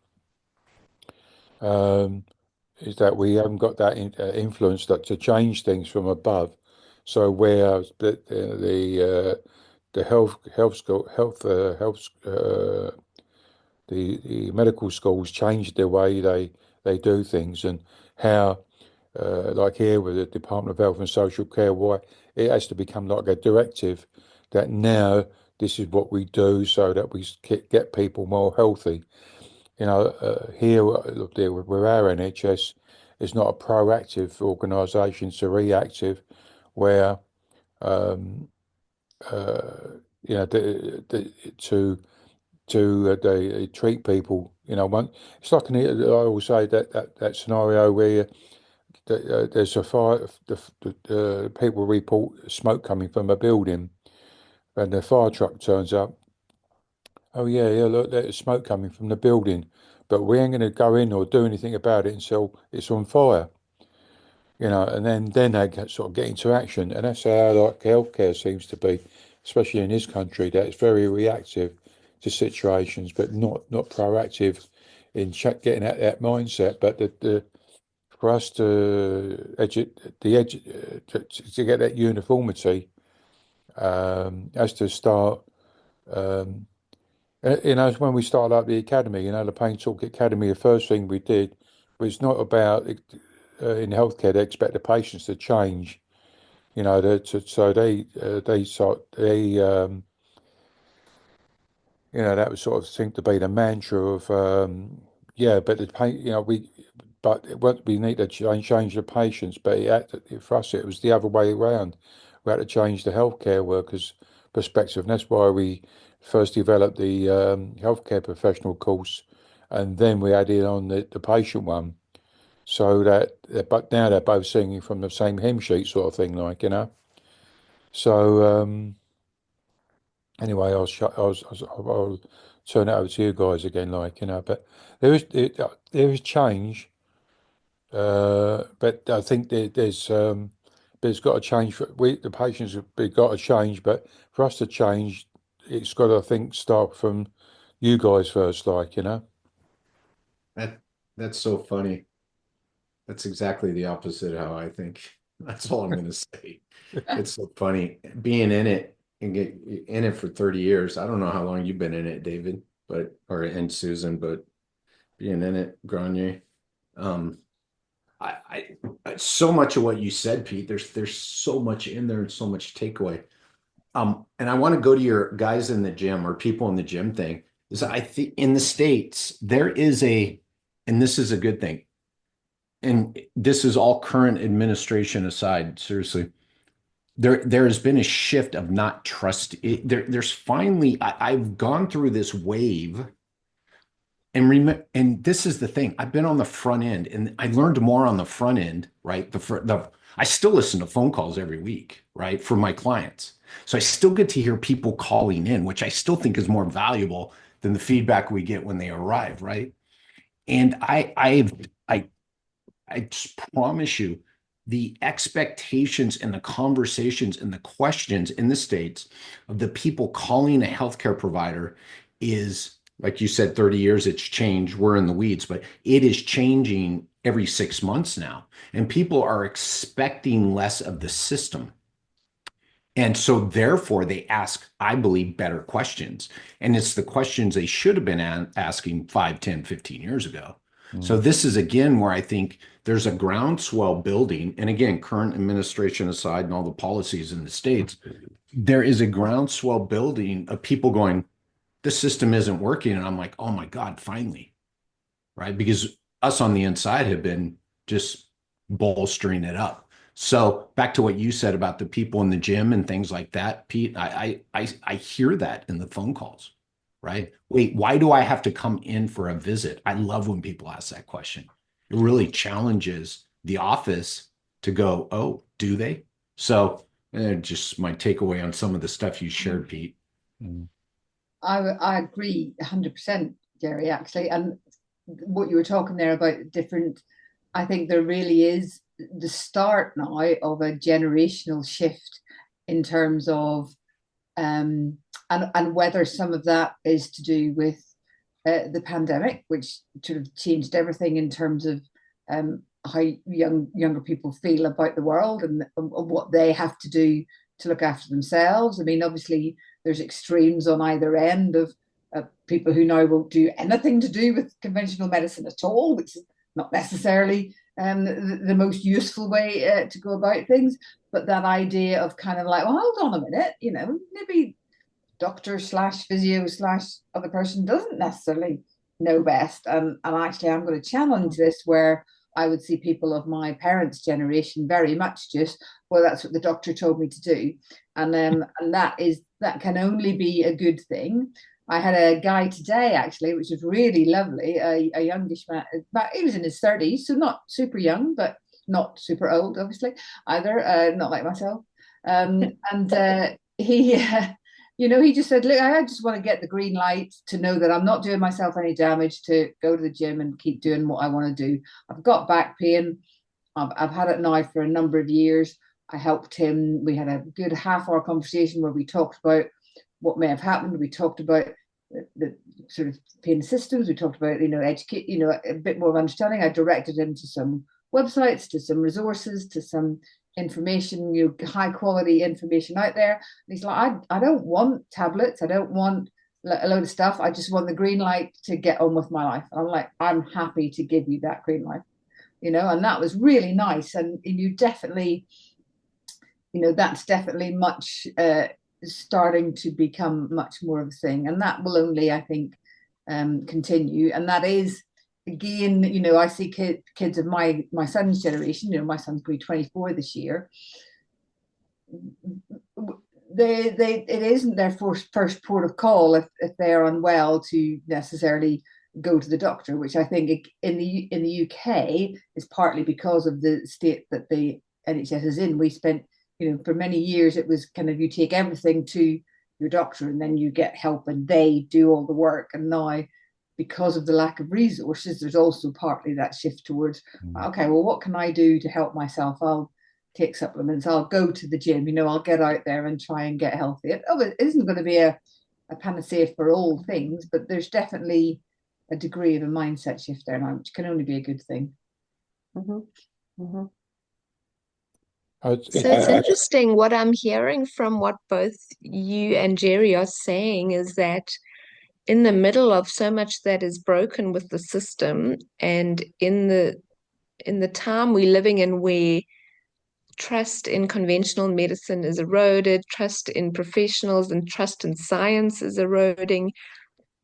Is that we haven't got that influence to change things from above. So where the health school the medical schools changed the way they do things, and how like here with the Department of Health and Social Care, why it has to become like a directive that now this is what we do so that we get people more healthy. Here with our NHS, it's not a proactive organisation, it's a reactive where they treat people. It's like I always say that scenario where there's a fire, the people report smoke coming from a building, and the fire truck turns up. Oh yeah, look, there's smoke coming from the building, but we ain't going to go in or do anything about it until it's on fire. And then they sort of get into action, and that's how like healthcare seems to be, especially in this country, that it's very reactive to situations, but not proactive in getting at that mindset. But for us to to get that uniformity has to start. When we started up the academy, the Pain Toolkit Academy, the first thing we did was not about in healthcare. They expect the patients to change. So that was sort of seemed to be the mantra of but the pain, we need to change the patients, but for us it was the other way around. We had to change the healthcare workers' perspective, and that's why we first developed the healthcare professional course, and then we added on the patient one, so but now they're both singing from the same hymn sheet, sort of thing, So anyway, I'll turn it over to you guys again, but there is change, but I think there's got to change. The patients have got to change, but for us to change, it's got to, I think, start from you guys first, That's so funny. That's exactly the opposite of how I think. That's all I'm going to say. It's so funny being in it and get in it for 30 years. I don't know how long you've been in it, David, and Susan, but being in it, Grainne. I so much of what you said, Pete, there's so much in there and so much takeaway. And I want to go to your guys in the gym or people in the gym thing. Is I think in the States, there is and this is a good thing. And this is all current administration aside, seriously. There has been a shift of not trust. There's finally, I've gone through this wave, and this is the thing. I've been on the front end, and I learned more on the front end, right? I still listen to phone calls every week, right, for my clients. So I still get to hear people calling in, which I still think is more valuable than the feedback we get when they arrive, right? And I just promise you, the expectations and the conversations and the questions in the States of the people calling a healthcare provider is, like you said, 30 years, it's changed. We're in the weeds, but it is changing every 6 months now. And people are expecting less of the system. And so therefore they ask, I believe, better questions. And it's the questions they should have been asking 5, 10, 15 years ago. So this is again where I think there's a groundswell building. And again, current administration aside and all the policies in the States, there is a groundswell building of people going, the system isn't working. And I'm like, oh my God, finally. Right? Because us on the inside have been just bolstering it up. So back to what you said about the people in the gym and things like that, Pete, I hear that in the phone calls, right? Wait, why do I have to come in for a visit? I love when people ask that question. It really challenges the office to go, oh, do they? So just my takeaway on some of the stuff you shared, Pete. I agree 100%, Jerry, actually. And what you were talking there about different, I think there really is the start now of a generational shift in terms of and whether some of that is to do with the pandemic, which sort of changed everything in terms of how younger people feel about the world and what they have to do to look after themselves. I mean, obviously, there's extremes on either end of people who now won't do anything to do with conventional medicine at all, which is not necessarily the most useful way to go about things. But that idea of kind of like, well, hold on a minute, maybe doctor slash physio slash other person doesn't necessarily know best. And actually, I'm going to challenge this where I would see people of my parents' generation very much just, well, that's what the doctor told me to do. And that can only be a good thing. I had a guy today, actually, which was really lovely, a youngish man, but he was in his 30s, so not super young, but not super old, obviously, either, not like myself. He just said, look, I just want to get the green light to know that I'm not doing myself any damage to go to the gym and keep doing what I want to do. I've got back pain. I've had it now for a number of years. I helped him. We had a good half-hour conversation where we talked about what may have happened. We talked about the sort of pain systems. We talked about, educate, a bit more of understanding. I directed him to some websites, to some resources, to some information, high quality information out there. And he's like, I don't want tablets. I don't want a load of stuff. I just want the green light to get on with my life. And I'm like, I'm happy to give you that green light, and that was really nice. And you definitely, that's definitely much starting to become much more of a thing. And that will only, I think, continue. And that is, again, I see kids of my son's generation, my son's going to be 24 this year. It isn't their first port of call if they're unwell to necessarily go to the doctor, which I think in the UK is partly because of the state that the NHS is in. We spent, for many years, it was kind of you take everything to your doctor and then you get help and they do all the work. And now, because of the lack of resources, there's also partly that shift towards, okay, well, what can I do to help myself? I'll take supplements. I'll go to the gym. I'll get out there and try and get healthy. It isn't going to be a panacea for all things, but there's definitely a degree of a mindset shift there now, which can only be a good thing. So it's interesting what I'm hearing from what both you and Jerry are saying is that in the middle of so much that is broken with the system, and in the time we're living in where trust in conventional medicine is eroded, trust in professionals and trust in science is eroding,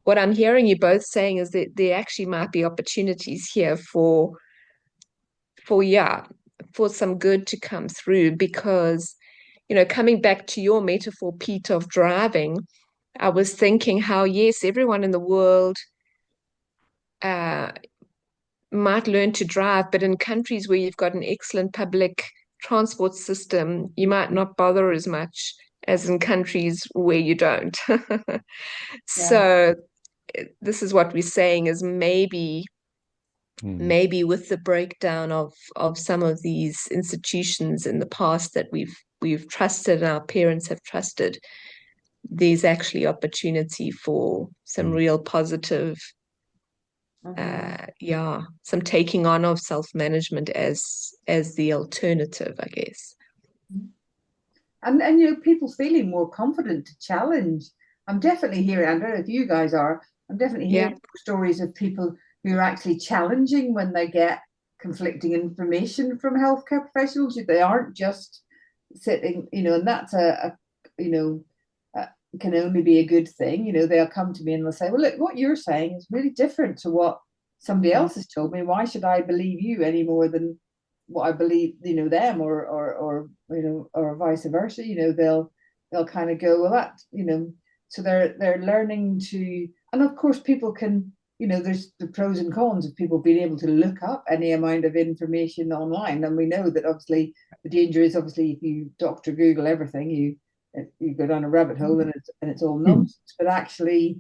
what I'm hearing you both saying is that there actually might be opportunities here for some good to come through. Because, coming back to your metaphor, Pete, of driving, I was thinking how, yes, everyone in the world might learn to drive, but in countries where you've got an excellent public transport system, you might not bother as much as in countries where you don't. So this is what we're saying is maybe with the breakdown of some of these institutions in the past that we've trusted and our parents have trusted, there's actually opportunity for some real positive, some taking on of self-management as the alternative, I guess. and people feeling more confident to challenge. I'm definitely hearing, I don't know if you guys are, I'm definitely hearing stories of people who are actually challenging when they get conflicting information from healthcare professionals. They aren't just sitting, and that's can only be a good thing. They'll come to me and they'll say, well, look, what you're saying is really different to what somebody else has told me. Why should I believe you any more than what I believe, them, or vice versa? They'll kind of go, well, that, so they're learning to, and of course people can, there's the pros and cons of people being able to look up any amount of information online. And we know that obviously the danger is obviously if you Dr. Google everything, you go down a rabbit hole and it's all nonsense. But actually,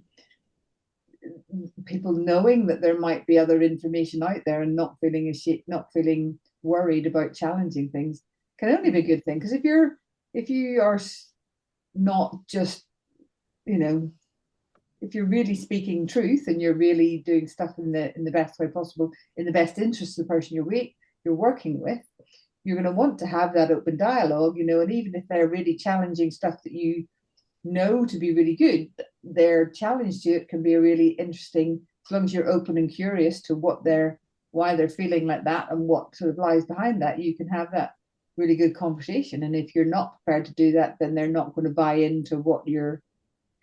people knowing that there might be other information out there and not feeling worried about challenging things can only be a good thing. Because if you are not just, if you're really speaking truth and you're really doing stuff in the best way possible, in the best interest of the person you're working with, you're going to want to have that open dialogue, and even if they're really challenging stuff that you know to be really good, their challenge to it can be a really interesting, as long as you're open and curious to why they're feeling like that and what sort of lies behind that, you can have that really good conversation. And if you're not prepared to do that, then they're not going to buy into what you're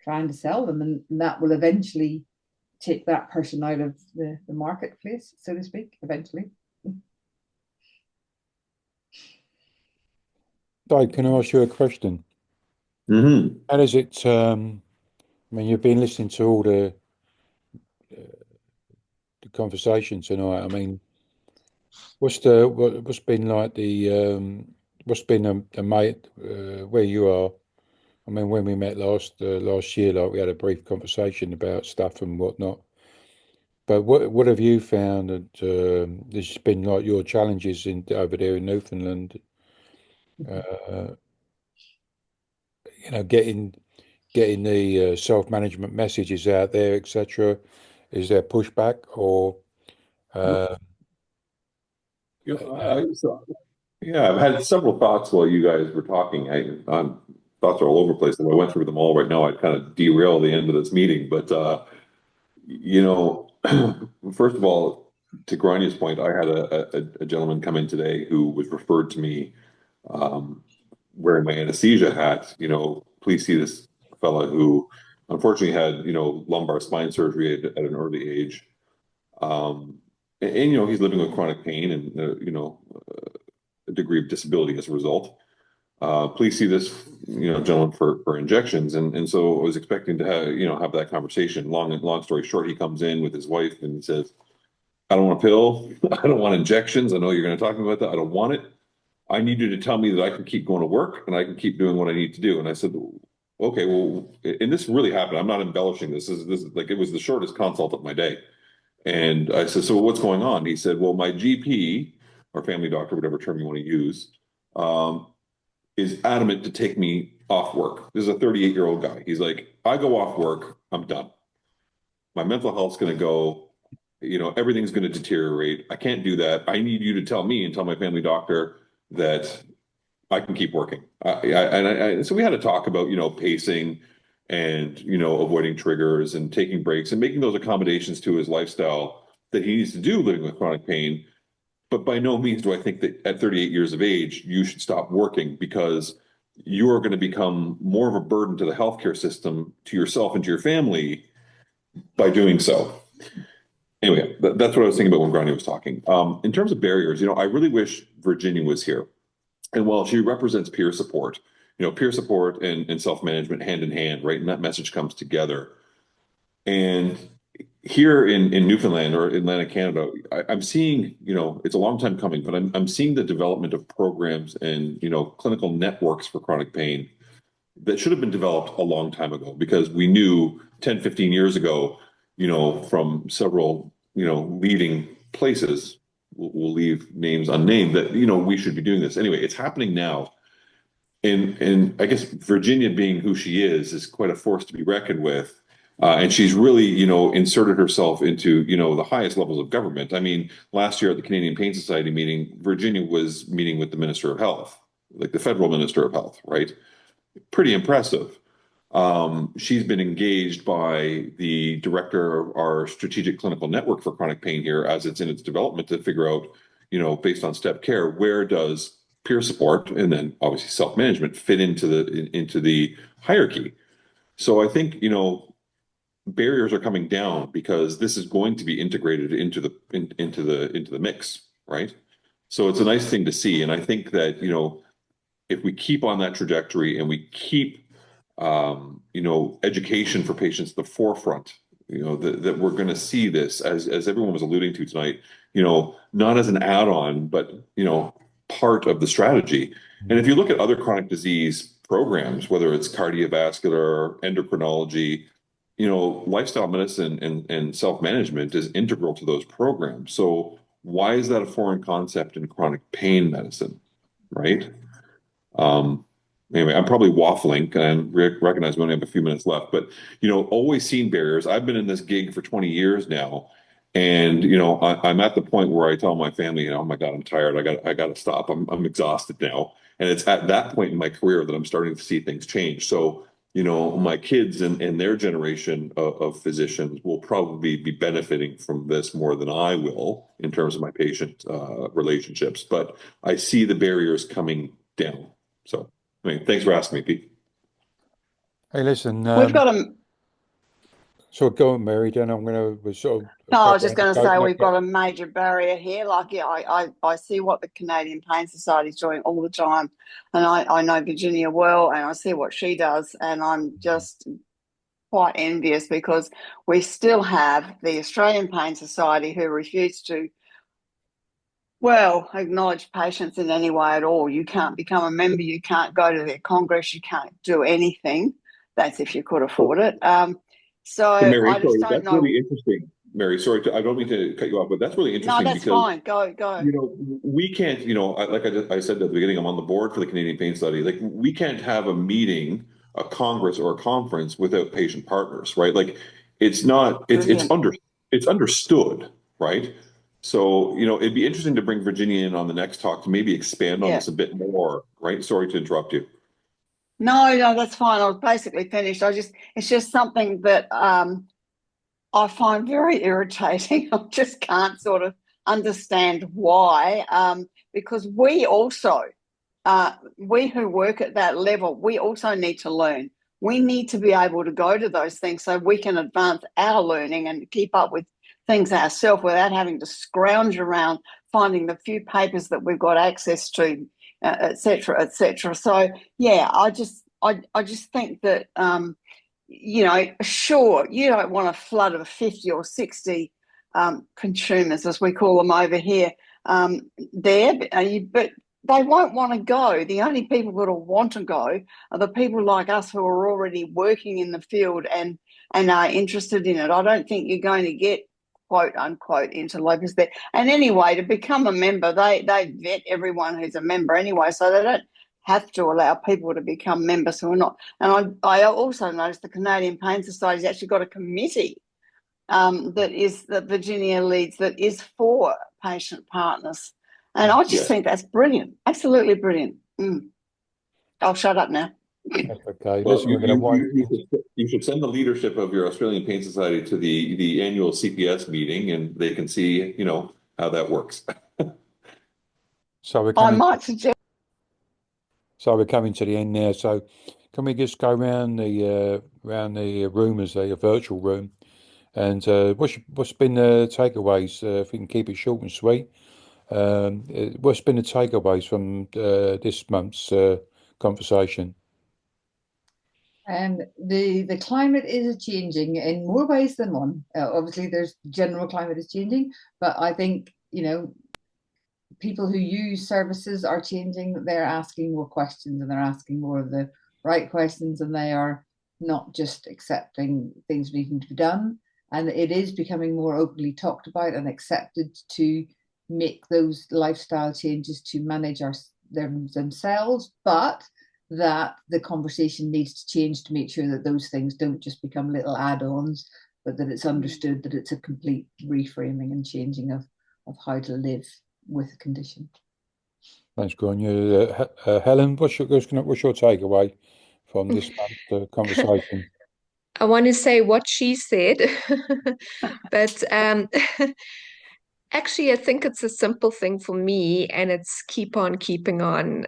trying to sell them, and that will eventually take that person out of the marketplace, so to speak, eventually. Dave, can I ask you a question? Mm-hmm. How does it, you've been listening to all the conversation tonight. What's been like what's been the mate where you are? When we met last year, like we had a brief conversation about stuff and whatnot. But what have you found that this has been like your challenges over there in Newfoundland? Getting the self-management messages out there, etc. Is there pushback or? I've had several thoughts while you guys were talking. Thoughts are all over the place. If I went through them all right now, I'd kind of derail the end of this meeting. But first of all, to Grainne's point, I had a gentleman come in today who was referred to me wearing my anesthesia hat. Please see this fella who unfortunately had lumbar spine surgery at an early age. He's living with chronic pain and a degree of disability as a result. Please see this gentleman for injections, and so I was expecting to have that conversation. Long story short, he comes in with his wife and he says, "I don't want a pill. I don't want injections. I know you're going to talk about that. I don't want it. I need you to tell me that I can keep going to work and I can keep doing what I need to do." And I said, "Okay, well," and this really happened. I'm not embellishing this. This is like, it was the shortest consult of my day. And I said, "So what's going on?" He said, "Well, my GP or family doctor, whatever term you want to use, is adamant to take me off work." This is a 38-year-old guy. He's like, "I go off work, I'm done. My mental health's going to go, everything's going to deteriorate. I can't do that. I need you to tell me and tell my family doctor that I can keep working." So we had to talk about, pacing and, avoiding triggers and taking breaks and making those accommodations to his lifestyle that he needs to do living with chronic pain. But by no means do I think that at 38 years of age, you should stop working, because you are going to become more of a burden to the healthcare system, to yourself and to your family by doing so. Anyway, that's what I was thinking about when Grainne was talking. In terms of barriers, I really wish Virginia was here. And while she represents peer support, peer support and self-management hand in hand, right? And that message comes together. And here in Newfoundland or Atlantic Canada, I'm seeing, it's a long time coming, but I'm seeing the development of programs and, clinical networks for chronic pain that should have been developed a long time ago, because we knew 10, 15 years ago, from several, leading places, we'll leave names unnamed, that, we should be doing this. Anyway, it's happening now. And I guess Virginia, being who she is quite a force to be reckoned with. And she's really, inserted herself into, the highest levels of government. Last year at the Canadian Pain Society meeting, Virginia was meeting with the Minister of Health, like the federal minister of health, right? Pretty impressive. She's been engaged by the director of our strategic clinical network for chronic pain here as it's in its development to figure out, based on step care, where does peer support and then obviously self-management fit into the hierarchy. So I think, barriers are coming down because this is going to be integrated into the mix, right? So it's a nice thing to see. And I think that, if we keep on that trajectory and we keep education for patients at the forefront, that we're going to see this as everyone was alluding to tonight, not as an add-on, but, part of the strategy. And if you look at other chronic disease programs, whether it's cardiovascular, endocrinology, lifestyle medicine and self-management is integral to those programs. So why is that a foreign concept in chronic pain medicine, right? Anyway, I'm probably waffling and recognize we only have a few minutes left, but, always seen barriers. I've been in this gig for 20 years now. And, I'm at the point where I tell my family, oh my God, I'm tired. I got to stop. I'm exhausted now. And it's at that point in my career that I'm starting to see things change. So, my kids and their generation of physicians will probably be benefiting from this more than I will in terms of my patient relationships. But I see the barriers coming down. So, thanks for asking me, Pete. Hey, listen. We've got a. So go on, Mary. Then I'm going to sort of. No, I was just going to say we've got a major barrier here. Like, I see what the Canadian Pain Society is doing all the time, and I know Virginia well, and I see what she does, and I'm just quite envious because we still have the Australian Pain Society who refuse to, acknowledge patients in any way at all. You can't become a member, you can't go to their congress, you can't do anything. That's if you could afford it. So Mary, I just don't that's know. really interesting. Mary, sorry, I don't mean to cut you off, but that's really interesting. No, that's because, fine. Go. We can't, like I said at the beginning, I'm on the board for the Canadian Pain Study. Like, we can't have a meeting, a congress, or a conference without patient partners, right? Like, it's understood, right? So, it'd be interesting to bring Virginia in on the next talk to maybe expand on this a bit more, right? Sorry to interrupt you. No, that's fine. I was basically finished. It's just something that I find very irritating. I just can't sort of understand why. Because we also, we who work at that level, we also need to learn. We need to be able to go to those things so we can advance our learning and keep up with things ourselves without having to scrounge around finding the few papers that we've got access to, et cetera, et cetera. So, yeah, I just think that, sure, you don't want a flood of 50 or 60 consumers, as we call them over here, there, but they won't want to go. The only people that will want to go are the people like us who are already working in the field and are interested in it. I don't think you're going to get, quote unquote, interlopers there. And anyway, to become a member, they vet everyone who's a member anyway, so they don't have to allow people to become members who are not. And I also noticed the Canadian Pain Society has actually got a committee that Virginia leads that is for patient partners. And I just think that's brilliant. Absolutely brilliant. I'll shut up now. Okay. Well, Listen, we're going to you should send the leadership of your Australian Pain Society to the annual CPS meeting, and they can see, how that works. So we're I coming. might suggest. So we're coming to the end now. So can we just go around the room as a virtual room, and what's been the takeaways? If we can keep it short and sweet, what's been the takeaways from this month's conversation? The climate is changing in more ways than one. Obviously, there's general climate is changing, but I think people who use services are changing. They're asking more questions, and they're asking more of the right questions, and they are not just accepting things needing to be done. And it is becoming more openly talked about and accepted to make those lifestyle changes to manage themselves, but that the conversation needs to change to make sure that those things don't just become little add-ons, but that it's understood that it's a complete reframing and changing of how to live with a condition. Thanks, Grainne. Helen, what's your takeaway from this month's conversation? I want to say what she said, but actually, I think it's a simple thing for me, and it's keep on keeping on.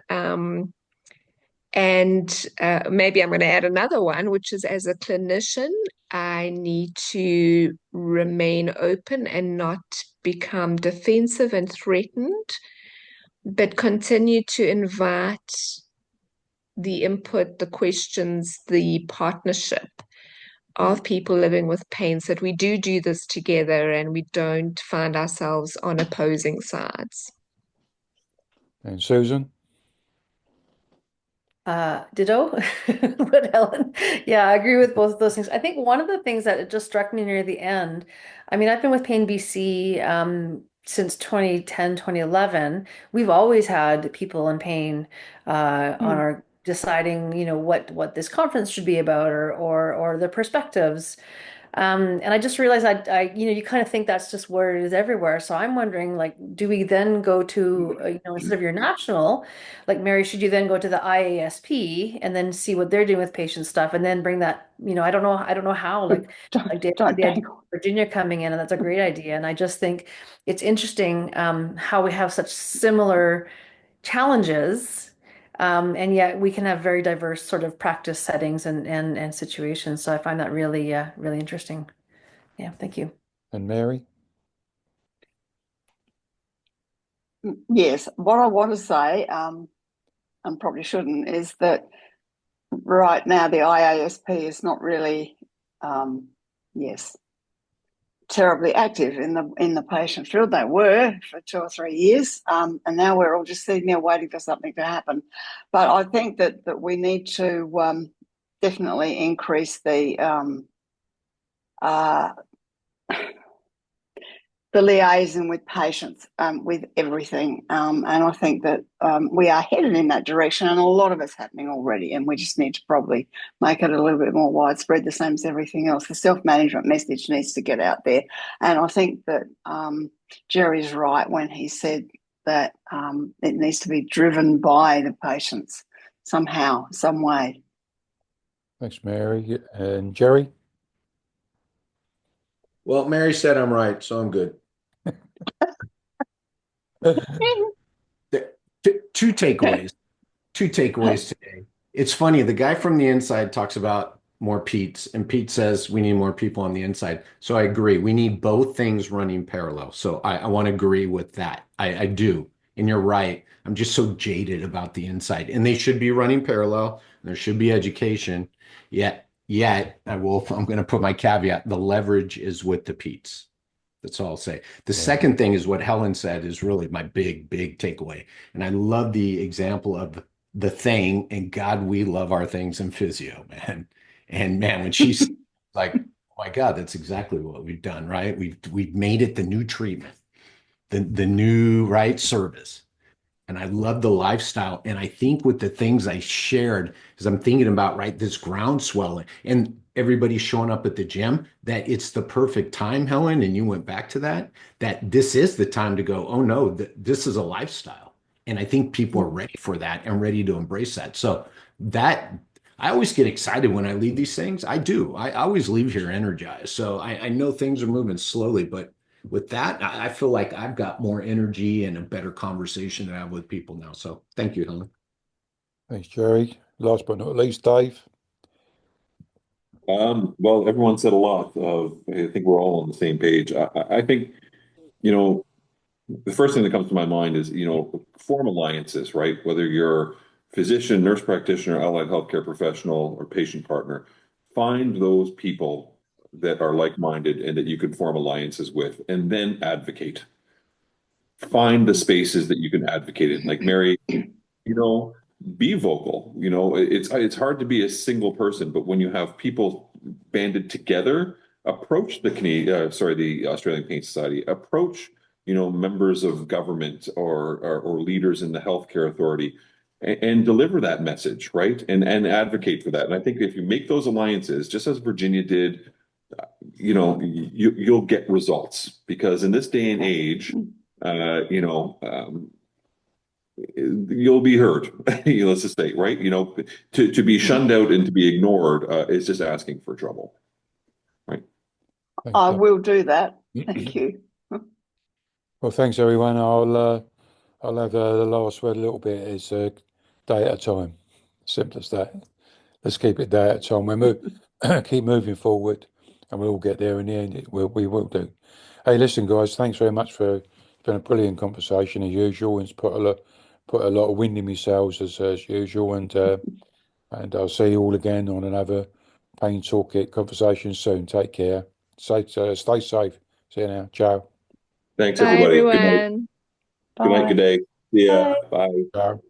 And maybe I'm going to add another one, which is as a clinician, I need to remain open and not become defensive and threatened, but continue to invite the input, the questions, the partnership of people living with pain, so that we do this together and we don't find ourselves on opposing sides. And Susan? Ditto with Helen. Yeah, I agree with both of those things. I think one of the things that it just struck me near the end, I mean, I've been with Pain BC since 2010, 2011. We've always had people in pain on our deciding, what this conference should be about or their perspectives. And I just realized you kind of think that's just where it is everywhere. So I'm wondering, like, do we then go to, instead of your national, like Mary, should you then go to the IASP and then see what they're doing with patient stuff and then bring that, I don't know how, like the idea of Virginia coming in, and that's a great idea. And I just think it's interesting how we have such similar challenges. And yet we can have very diverse sort of practice settings and situations. So I find that really, really interesting. Yeah, thank you. And Mary? Yes, what I want to say, and probably shouldn't, is that right now the IASP is not really, terribly active in the patient field. They were for 2 or 3 years, and now we're all just sitting there waiting for something to happen. But I think that we need to definitely increase the liaison with patients, with everything. And I think that we are headed in that direction, and a lot of it's happening already, and we just need to probably make it a little bit more widespread, the same as everything else. The self-management message needs to get out there. And I think that Jerry's right when he said that it needs to be driven by the patients somehow, some way. Thanks, Mary. And Jerry? Well, Mary said I'm right, so I'm good. Two takeaways today. It's funny, the guy from the inside talks about more Pete's, and Pete says we need more people on the inside. So I agree, we need both things running parallel. So I want to agree with that. I do, and you're right. I'm just so jaded about the inside, and they should be running parallel. There should be education. Yet I'm going to put my caveat: the leverage is with the Pete's. That's all I'll say. The second thing is what Helen said is really my big takeaway. And I love the example of the thing, and God, we love our things in physio, man. And man, when she's like, oh my God, that's exactly what we've done, right? We've made it the new treatment, the new right service. And I love the lifestyle. And I think with the things I shared, as I'm thinking about, right, this groundswell and everybody's showing up at the gym, that it's the perfect time, Helen, and you went back to that this is the time to go, oh no, this is a lifestyle. And I think people are ready for that and ready to embrace that. So that, I always get excited when I leave these things. I do. I always leave here energized. So I know things are moving slowly, but with that, I feel like I've got more energy and a better conversation to have with people now. So thank you, Helen. Thanks, Jerry. Last but not least, Dave. Well, everyone said a lot. I think we're all on the same page. I think, the first thing that comes to my mind is, form alliances, right? Whether you're physician, nurse practitioner, allied healthcare professional, or patient partner, find those people that are like-minded and that you can form alliances with, and then advocate. Find the spaces that you can advocate in. Like Mary, be vocal. It's hard to be a single person, but when you have people banded together, approach the Australian Pain Society, approach members of government or leaders in the healthcare authority, and deliver that message, right? And advocate for that. And I think if you make those alliances, just as Virginia did, you'll get results, because in this day and age, you'll be heard. Let's just say, right? To be shunned out and to be ignored is just asking for trouble, right? Thanks, I Doug. will do that. Thank you. Well, thanks everyone. I'll have the last word a little bit. Is day at a time. Simple as that. Let's keep it day at a time. Keep moving forward, and we'll all get there in the end. We will do. Hey, listen, guys. Thanks very much for. It's been a brilliant conversation as usual, and it's put a lot of wind in my sails as usual. And I'll see you all again on another Pain Toolkit conversation soon. Take care. Stay safe. See you now. Ciao. Thanks, Bye, everybody. Good night. everyone. Good night. Good day. See ya. Bye. Bye. Ciao.